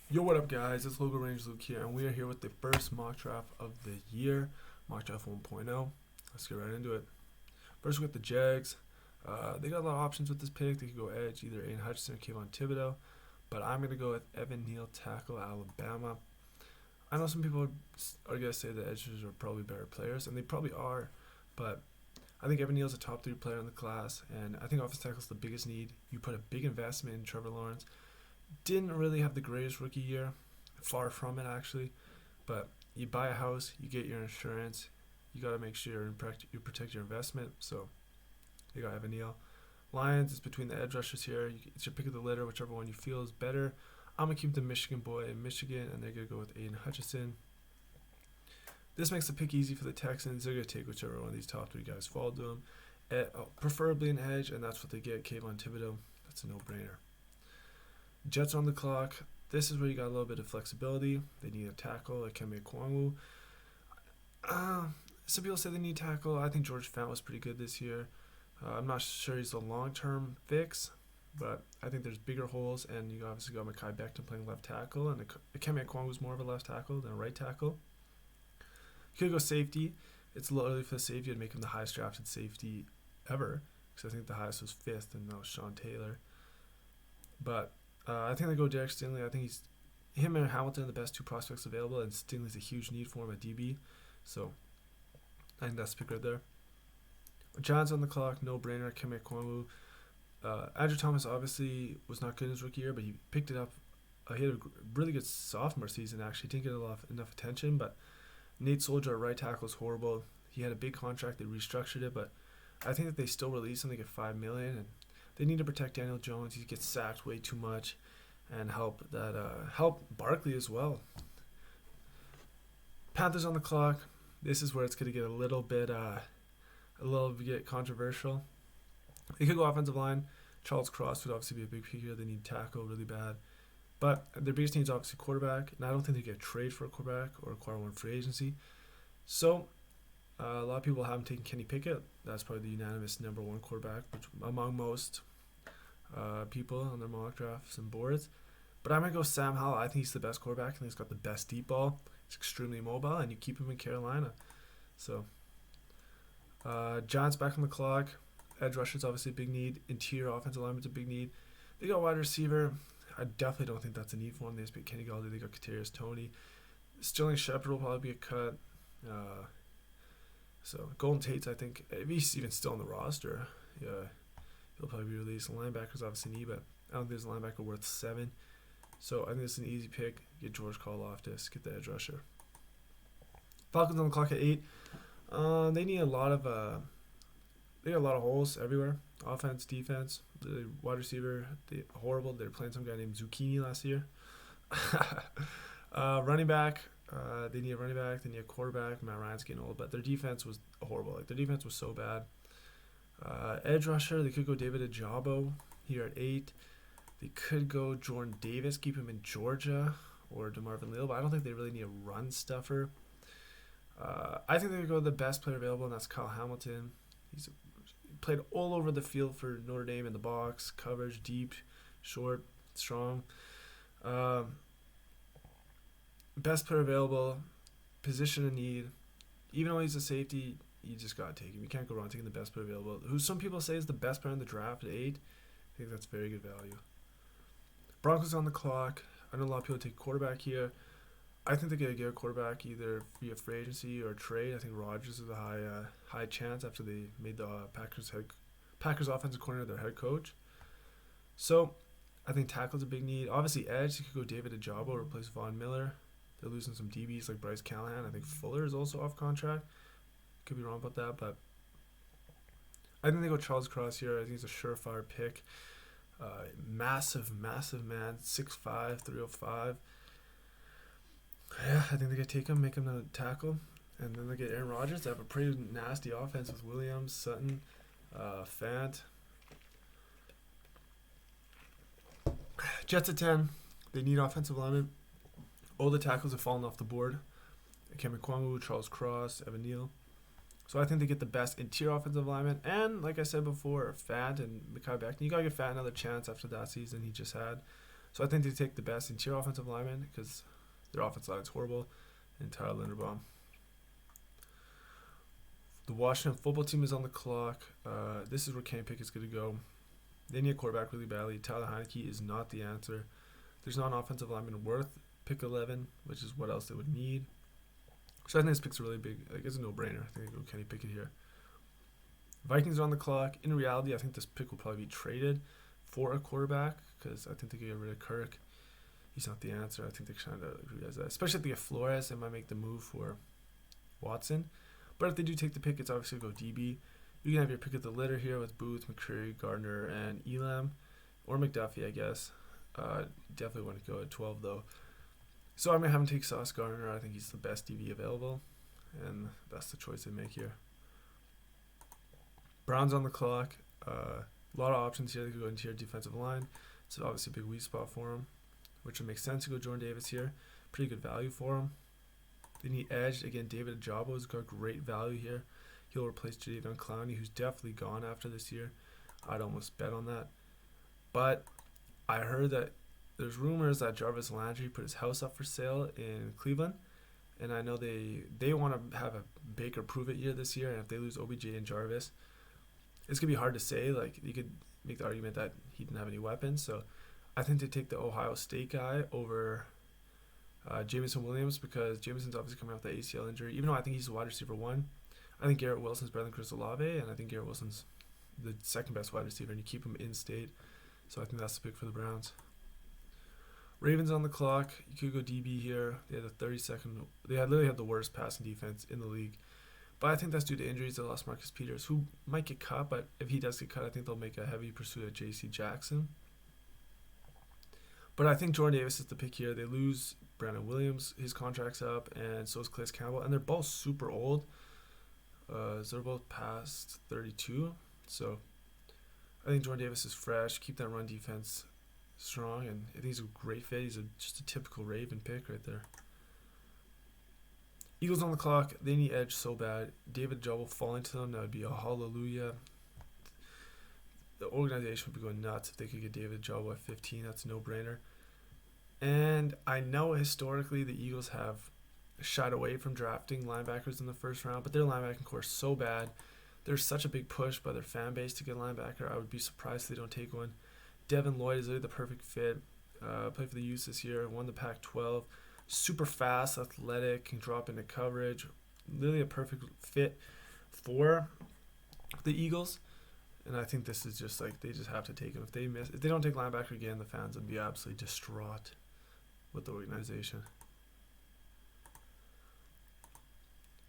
Yo, what up, guys? It's Logo Range Luke here, and we are here with the first mock draft of the year, mock draft 1.0. Let's get right into it. First, we got the Jags. They got a lot of options with this pick. They could go edge, either Aiden Hutchinson or Kayvon Thibodeau, but I'm going to go with Evan Neal, tackle, Alabama. I know some people are going to say the edges are probably better players, and they probably are, but I think Evan Neal's a top 3 player in the class, and I think offensive tackle is the biggest need. You put a big investment in Trevor Lawrence. Didn't really have the greatest rookie year, far from it actually, but you buy a house, you get your insurance, you got to make sure you protect your investment. So you got Evan Neal. Lions is between the edge rushers here. It's your pick of the litter, whichever one you feel is better. I'm gonna keep the Michigan boy in Michigan, and they're gonna go with Aiden Hutchinson. This makes the pick easy for the Texans. They're gonna take whichever one of these top 3 guys fall to them, preferably an edge, and that's what they get. Kayvon Thibodeau. That's a no-brainer. Jets on the clock. This is where you got a little bit of flexibility. They need a tackle like Keme Kwangwu. Some people say they need tackle. I think George Fant was pretty good this year. I'm not sure he's a long-term fix, but I think there's bigger holes, and you obviously got Mekhi Becton playing left tackle, and Keme Kwangwu was more of a left tackle than a right tackle. You could go safety. It's a little early for the safety. I'd make him the highest drafted safety ever, because I think the highest was 5th, and that was Sean Taylor. But I think they go Derek Stingley. I think him and Hamilton are the best 2 prospects available, and Stingley's a huge need for him at DB. So I think that's the pick right there. Giants on the clock, no brainer. Keme Kwangwu. Andrew Thomas obviously was not good in his rookie year, but he picked it up. He had a really good sophomore season. Actually, didn't get enough attention, but Nate Soldier at right tackle is horrible. He had a big contract. They restructured it, but I think that they still release him. They get $5 million, and they need to protect Daniel Jones. He gets sacked way too much, and help Barkley as well. Panthers on the clock. This is where it's going to get a little bit controversial. They could go offensive line. Charles Cross would obviously be a big pick here. They need tackle really bad, but their biggest need is obviously quarterback, and I don't think they get a trade for a quarterback or acquire one free agency. So a lot of people haven't taken Kenny Pickett. That's probably the unanimous number 1 quarterback, which among most people on their mock drafts and boards. But I'm going to go Sam Howell. I think he's the best quarterback. I think he's got the best deep ball. He's extremely mobile, and you keep him in Carolina. So Giants back on the clock. Edge rusher's obviously a big need. Interior offensive lineman's a big need. They got wide receiver. I definitely don't think that's a need for them. They just beat Kenny Galladay. They got Kadarius Toney. Sterling Shepard will probably be a cut. So Golden Tate's, I think, if he's even still on the roster, yeah, he'll probably be released. Linebackers obviously need, but I don't think there's a linebacker worth 7. So I think it's an easy pick. Get George Karlaftis, get the edge rusher. Falcons on the clock at 8. They need a lot of they got a lot of holes everywhere. Offense, defense, the wide receiver, horrible. They're playing some guy named Zucchini last year. Running back. They need a running back. They need a quarterback. Matt Ryan's getting old, but their defense was horrible. Like, their defense was so bad. Edge rusher. They could go David Ajabo here at 8. They could go Jordan Davis, keep him in Georgia, or DeMarvin Leal, but I don't think they really need a run stuffer. I think they would go the best player available, and that's Kyle Hamilton. He's played all over the field for Notre Dame in the box, coverage, deep, short, strong. Best player available, position in need. Even though he's a safety, you just got to take him. You can't go wrong taking the best player available, who some people say is the best player in the draft at 8. I think that's very good value. Broncos on the clock. I know a lot of people take quarterback here. I think they're going to get a quarterback either via free agency or trade. I think Rodgers is a high chance after they made the Packers offensive coordinator their head coach. So I think tackle's a big need. Obviously edge, you could go David Ajabo, replace Von Miller. They're losing some DBs like Bryce Callahan. I think Fuller is also off contract. Could be wrong about that, but I think they go Charles Cross here. I think he's a surefire pick. Massive man, 6'5", 305. Yeah, I think they could take him, make him the tackle, and then they get Aaron Rodgers. They have a pretty nasty offense with Williams, Sutton, Fant. Jets at 10. They need offensive linemen. All the tackles have fallen off the board. Keme Kwangwu, Charles Cross, Evan Neal. So I think they get the best interior offensive lineman. And like I said before, Fant and Mekhi Becton. You got to give Fant another chance after that season he just had. So I think they take the best interior offensive lineman because their offensive line is horrible, and Tyler Linderbaum. The Washington football team is on the clock. This is where Kenny Pickett's going to go. They need a quarterback really badly. Tyler Heineke is not the answer. There's not an offensive lineman worth pick 11, which is what else they would need. So I think this pick's a really big, like, it's a no-brainer. I think they go Kenny Pickett here. Vikings are on the clock. In reality, I think this pick will probably be traded for a quarterback because I think they could get rid of Kirk. He's not the answer. I think they're trying to realize that. Especially if they get Flores, they might make the move for Watson. But if they do take the pick, it's obviously go DB. You can have your pick of the litter here with Booth, McCreary, Gardner, and Elam. Or McDuffie, I guess. Definitely want to go at 12, though. So I'm going to have him take Sauce Gardner. I think he's the best DB available. And that's the choice they make here. Browns on the clock. A lot of options here. They could go into your defensive line. So obviously a big weak spot for him, which would make sense to go Jordan Davis here. Pretty good value for him. They need edge. Again, David Ajabo's got great value here. He'll replace Jadeveon Clowney, who's definitely gone after this year. I'd almost bet on that. But I heard that there's rumors that Jarvis Landry put his house up for sale in Cleveland. And I know they want to have a Baker prove it year this year. And if they lose OBJ and Jarvis, it's going to be hard to say. Like, you could make the argument that he didn't have any weapons. So I think they take the Ohio State guy over Jameson Williams because Jameson's obviously coming off the ACL injury. Even though I think he's a wide receiver 1, I think Garrett Wilson's better than Chris Olave, and I think Garrett Wilson's the second best wide receiver, and you keep him in state. So I think that's the pick for the Browns. Ravens on the clock. You could go DB here. They had the 32nd. They literally had the worst passing defense in the league. But I think that's due to injuries. They lost Marcus Peters, who might get cut, but if he does get cut, I think they'll make a heavy pursuit of J.C. Jackson. But I think Jordan Davis is the pick here. They lose Brandon Williams. His contract's up, and so is Calais Campbell. And they're both super old. They're both past 32. So I think Jordan Davis is fresh. Keep that run defense strong, and I think he's a great fit. He's just a typical Raven pick right there. Eagles on the clock. They need edge so bad. David Jobble falling to them, that would be a hallelujah. The organization would be going nuts if they could get David Jobble at 15. That's a no-brainer. And I know historically the Eagles have shied away from drafting linebackers in the first round, but their linebacking core is so bad. There's such a big push by their fan base to get a linebacker. I would be surprised if they don't take one. Devin Lloyd is really the perfect fit. Played for the Utes this year, won the Pac-12. Super fast, athletic, can drop into coverage. Literally a perfect fit for the Eagles. And I think this is just like, they just have to take him. If they don't take linebacker again, the fans would be absolutely distraught with the organization.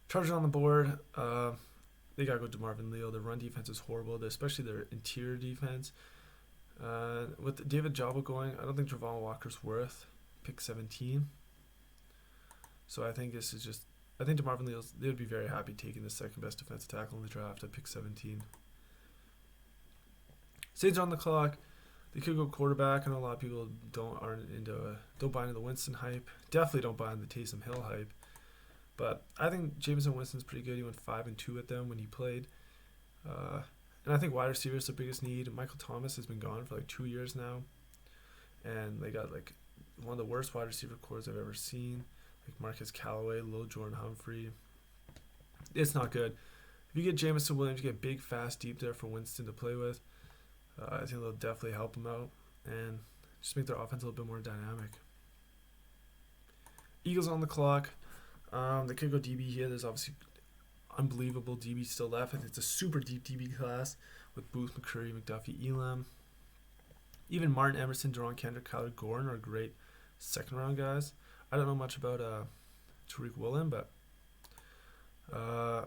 Chargers on the board. They got to go to Marvin Leo. Their run defense is horrible, especially their interior defense. With David Jobble going, I don't think Travon Walker's worth pick 17. So I think this is just, I think DeMarvin Leo's, they would be very happy taking the second best defensive tackle in the draft at pick 17. Saints on the clock. They could go quarterback. I know a lot of people don't buy into the Winston hype. Definitely don't buy into the Taysom Hill hype. But I think Jameson Winston's pretty good. He went 5-2 at them when he played. And I think wide receiver is the biggest need. Michael Thomas has been gone for like 2 years now. And they got like one of the worst wide receiver cores I've ever seen. Like Marcus Callaway, Lil Jordan Humphrey. It's not good. If you get Jameson Williams, you get big, fast, deep there for Winston to play with. I think they'll definitely help him out and just make their offense a little bit more dynamic. Eagles on the clock. They could go DB here. There's obviously unbelievable DB still left. I think it's a super deep DB class with Booth, McCurry, McDuffie, Elam. Even Martin Emerson, Deron Kendrick, Kyler Gordon are great second-round guys. I don't know much about Tariq Woolen, but I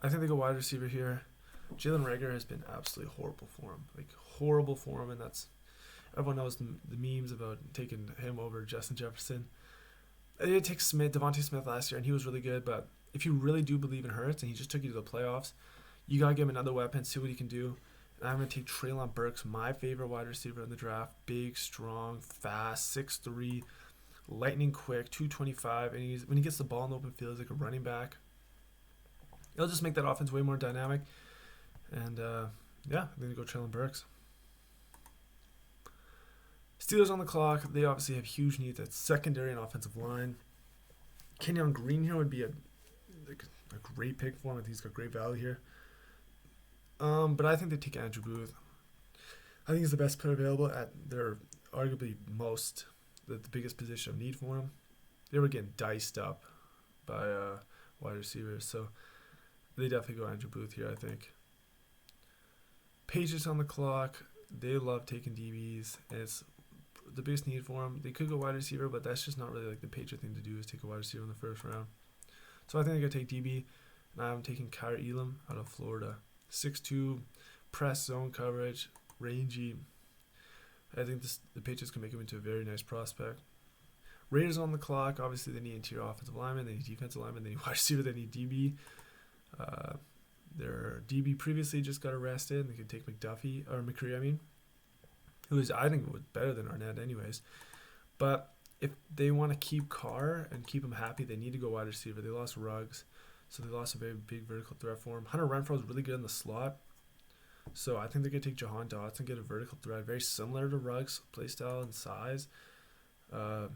think they go wide receiver here. Jalen Reagor has been absolutely horrible for him. Like, horrible for him, and that's... Everyone knows the memes about taking him over Justin Jefferson. They did take Devontae Smith last year, and he was really good, but if you really do believe in Hurts, and he just took you to the playoffs, you got to give him another weapon, see what he can do. And I'm going to take Treylon Burks, my favorite wide receiver in the draft. Big, strong, fast, 6'3", lightning quick, 225, and when he gets the ball in the open field, he's like a running back. It'll just make that offense way more dynamic. And, I'm going to go Treylon Burks. Steelers on the clock. They obviously have huge needs at secondary and offensive line. Kenyon Green here would be a great pick for him. I think he's got great value here. But I think they take Andrew Booth. I think he's the best player available at their arguably the biggest position of need for him. They were getting diced up by wide receivers, so they definitely go Andrew Booth here, I think. Patriots on the clock. They love taking DBs, and it's the biggest need for them. They could go wide receiver, but that's just not really like the Patriot thing to do, is take a wide receiver in the first round. So I think they're going to take DB, and I'm taking Kyle Elam out of Florida. 6'2", press zone coverage, rangy. I think the Patriots can make him into a very nice prospect. Raiders on the clock. Obviously, they need interior offensive linemen, they need defensive linemen, they need wide receiver, they need DB. Their DB previously just got arrested, and they can take McCree, who is, I think, better than Arnett anyways. But if they want to keep Carr and keep him happy, they need to go wide receiver. They lost Ruggs, so they lost a very big vertical threat for him. Hunter Renfrow is really good in the slot, so I think they're going to take Jahan Dotson, get a vertical threat, very similar to Ruggs' playstyle and size. 5'11",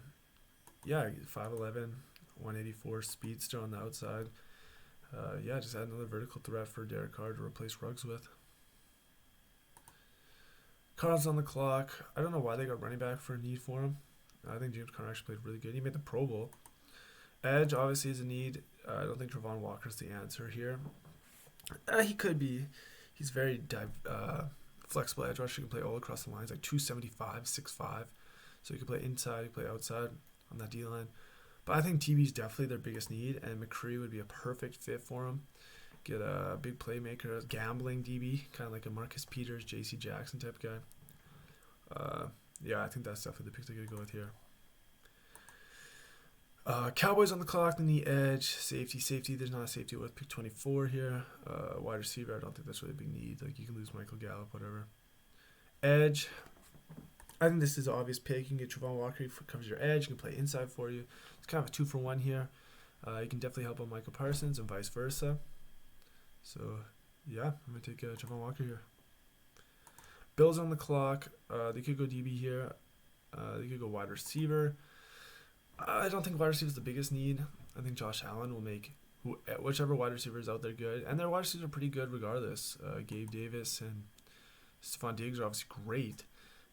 184 speedster on the outside. Just add another vertical threat for Derek Carr to replace Ruggs with. Cardinals on the clock. I don't know why they got running back for a need for him. I think James Conner actually played really good. He made the Pro Bowl. Edge obviously is a need. I don't think Travon Walker's the answer here. He could be. He's very flexible edge rusher. He can play all across the lines, like 275, 6'5". So he can play inside, he can play outside on that D-line. But I think TB's definitely their biggest need, and McCree would be a perfect fit for him. Get a big playmaker, a gambling DB, kind of like a Marcus Peters, J.C. Jackson type guy. I think that's definitely the pick they're going to go with here. Cowboys on the clock, then the edge. Safety. There's not a safety with pick 24 here. Wide receiver, I don't think that's really a big need. Like, you can lose Michael Gallup, whatever. Edge. I think this is an obvious pick. You can get Travon Walker, who covers your edge. You can play inside for you. It's kind of a 2-for-1 here. You can definitely help out Michael Parsons and vice versa. So, I'm going to take Travon Walker here. Bills on the clock. They could go DB here. They could go wide receiver. I don't think wide receiver is the biggest need. I think Josh Allen will make whichever wide receiver is out there good. And their wide receivers are pretty good regardless. Gabe Davis and Stephon Diggs are obviously great.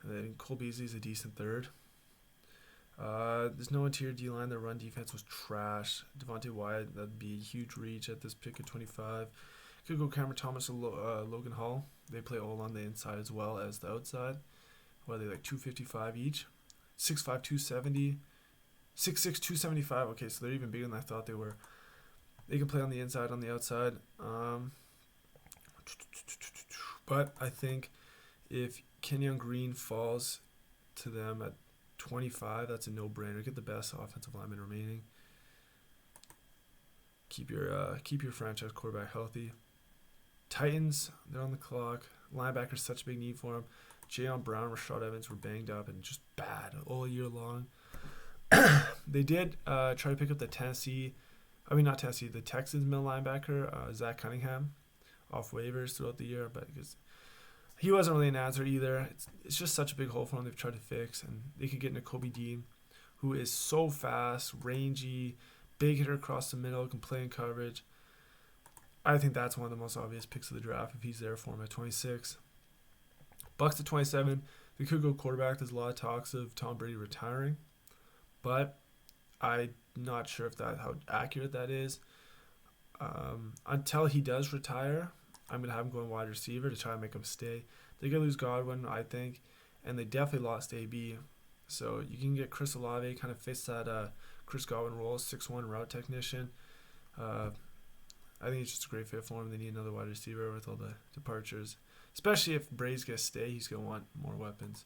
And then Cole Beasley is a decent third. There's no interior D-line. Their run defense was trash. Devontae Wyatt, that'd be a huge reach at this pick at 25. Could go Cameron Thomas or Logan Hall. They play all on the inside as well as the outside. What are they, like 255 each? 6'5", 270. 6'6", 275. Okay, so they're even bigger than I thought they were. They can play on the inside, on the outside. But I think if Kenyon Green falls to them at 25, that's a no-brainer. Get the best offensive lineman remaining. Keep your franchise quarterback healthy. Titans, they're on the clock. Linebackers, such a big need for them. Jayon Brown, Rashad Evans were banged up and just bad all year long. They did try to pick up the Texans middle linebacker, Zach Cunningham, off waivers throughout the year, but because he wasn't really an answer either. It's just such a big hole for them they've tried to fix, and they could get Nakobe Dean, who is so fast, rangy, big hitter across the middle, can play in coverage. I think that's one of the most obvious picks of the draft if he's there for him at 26. Bucks at 27. They could go quarterback. There's a lot of talks of Tom Brady retiring, but I'm not sure how accurate that is. Until he does retire, I'm going to have him going wide receiver to try to make him stay. They're going to lose Godwin, I think, and they definitely lost AB. So you can get Chris Olave, kind of fits that Chris Godwin role, 6'1" route technician. I think it's just a great fit for him. They need another wide receiver with all the departures. Especially if Brady's going to stay, he's going to want more weapons.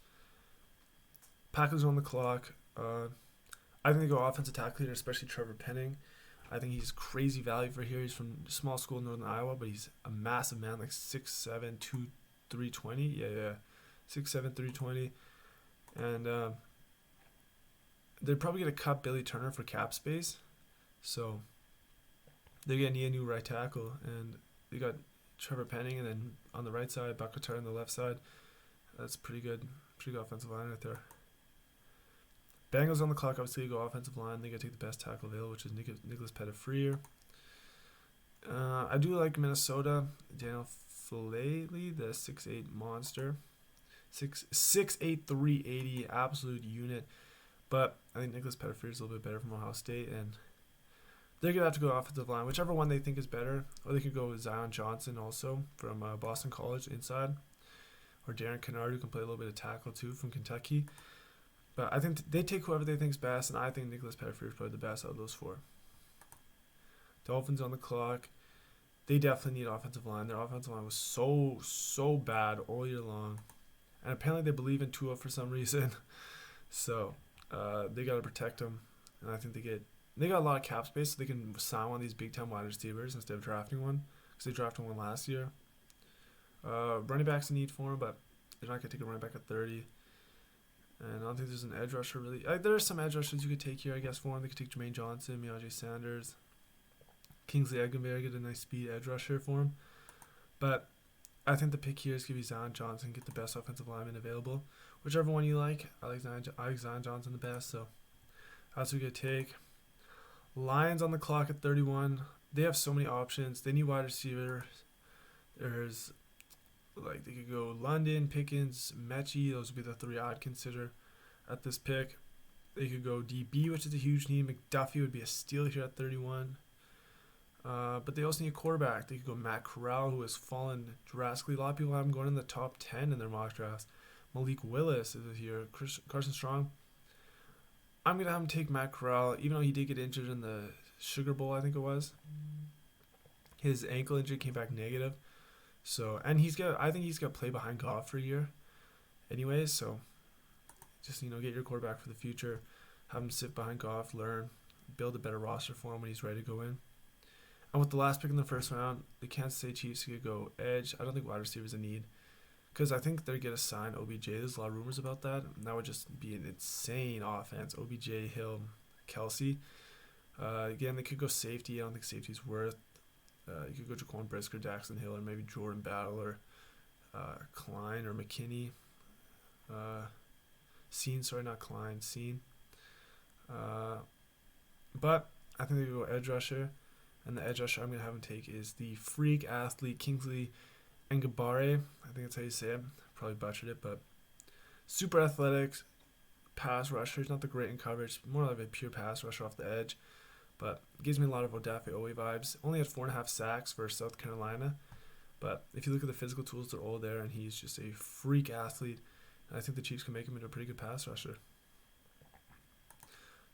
Packers on the clock. I think they go offensive tackle leader, especially Trevor Penning. I think he's crazy value for here. He's from a small school in Northern Iowa, but he's a massive man, like 6'7", 320. Yeah. 6'7", 320. And they're probably going to cut Billy Turner for cap space. So they're going to need a new right tackle. And they got Trevor Penning, and then on the right side, Bakatar on the left side. That's pretty good offensive line right there. Bengals on the clock, obviously, go offensive line. They got to take the best tackle available, which is Nicholas Pettifreer. I do like Minnesota. Daniel Faalele, the 6'8 monster. 6'8", 380, absolute unit. But I think Nicholas Pettifreer is a little bit better from Ohio State, and they're going to have to go offensive line, whichever one they think is better. Or they could go with Zion Johnson also from Boston College inside. Or Darren Kennard, who can play a little bit of tackle too from Kentucky. But I think they take whoever they think is best, and I think Nicholas Pettifreer is probably the best out of those four. Dolphins on the clock. They definitely need offensive line. Their offensive line was so bad all year long. And apparently they believe in Tua for some reason. So they got to protect him. And I think they got a lot of cap space, so they can sign one of these big-time wide receivers instead of drafting one. Because they drafted one last year. Running back's a need for him, but they're not going to take a running back at 30. And I don't think there's an edge rusher really. There are some edge rushers you could take here, I guess, for him. They could take Jermaine Johnson, Miyagi Sanders, Kingsley Egenberg, get a nice speed edge rusher for him. But I think the pick here is going to be Zion Johnson, get the best offensive lineman available. Whichever one you like. I like Zion Johnson the best, so that's what we're going to take. Lions on the clock at 31. They have so many options. They need wide receivers. There's, they could go London, Pickens, Mechie. Those would be the three I'd consider at this pick. They could go DB, which is a huge need. McDuffie would be a steal here at 31. But they also need a quarterback. They could go Matt Corral, who has fallen drastically. A lot of people have him going in the top 10 in their mock drafts. Malik Willis is here. Carson Strong. I'm going to have him take Matt Corral, even though he did get injured in the Sugar Bowl, I think it was. His ankle injury came back negative. So, and I think he's got to play behind Goff for a year anyways. So, just, get your quarterback for the future. Have him sit behind Goff, learn, build a better roster for him when he's ready to go in. And with the last pick in the first round, the Kansas City Chiefs could go edge. I don't think wide receiver is a need. Because I think they're going to sign OBJ. There's a lot of rumors about that. And that would just be an insane offense. OBJ, Hill, Kelsey. Again, they could go safety. I don't think safety's worth. You could go Jaquan Brisker, Daxton Hill, or maybe Jordan Battle, or Klein, or McKinney. Not Klein, Scene. But I think they could go edge rusher. And the edge rusher I'm going to have him take is the freak athlete Kingsley Egenberg. I think that's how you say it. Probably butchered it, but super athletic pass rusher. He's not the great in coverage. More like a pure pass rusher off the edge. But gives me a lot of Odafe Oweh vibes. Only had 4.5 sacks for South Carolina. But if you look at the physical tools, they're all there, and he's just a freak athlete. And I think the Chiefs can make him into a pretty good pass rusher.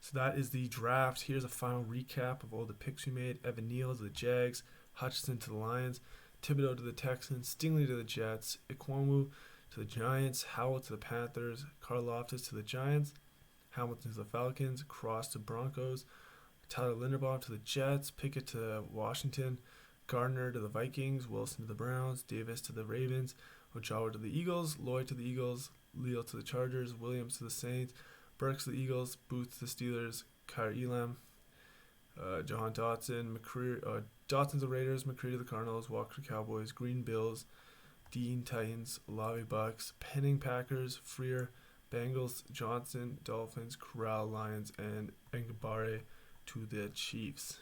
So that is the draft. Here's a final recap of all the picks we made. Evan Neal to the Jags, Hutchinson to the Lions, Thibodeau to the Texans, Stingley to the Jets, Ikwamu to the Giants, Howell to the Panthers, Karlaftis to the Giants, Hamilton to the Falcons, Cross to Broncos, Tyler Linderbaum to the Jets, Pickett to Washington, Gardner to the Vikings, Wilson to the Browns, Davis to the Ravens, Ojawa to the Eagles, Lloyd to the Eagles, Leal to the Chargers, Williams to the Saints, Burks to the Eagles, Booth to the Steelers, Kyle Elam, Jahan Dotson, Dotson to the Raiders, McCree to the Cardinals, Walker to Cowboys, Green Bills, Dean Titans, Olave Bucks, Penning Packers, Freer, Bengals, Johnson, Dolphins, Corral, Lions, and Egenberg to the Chiefs.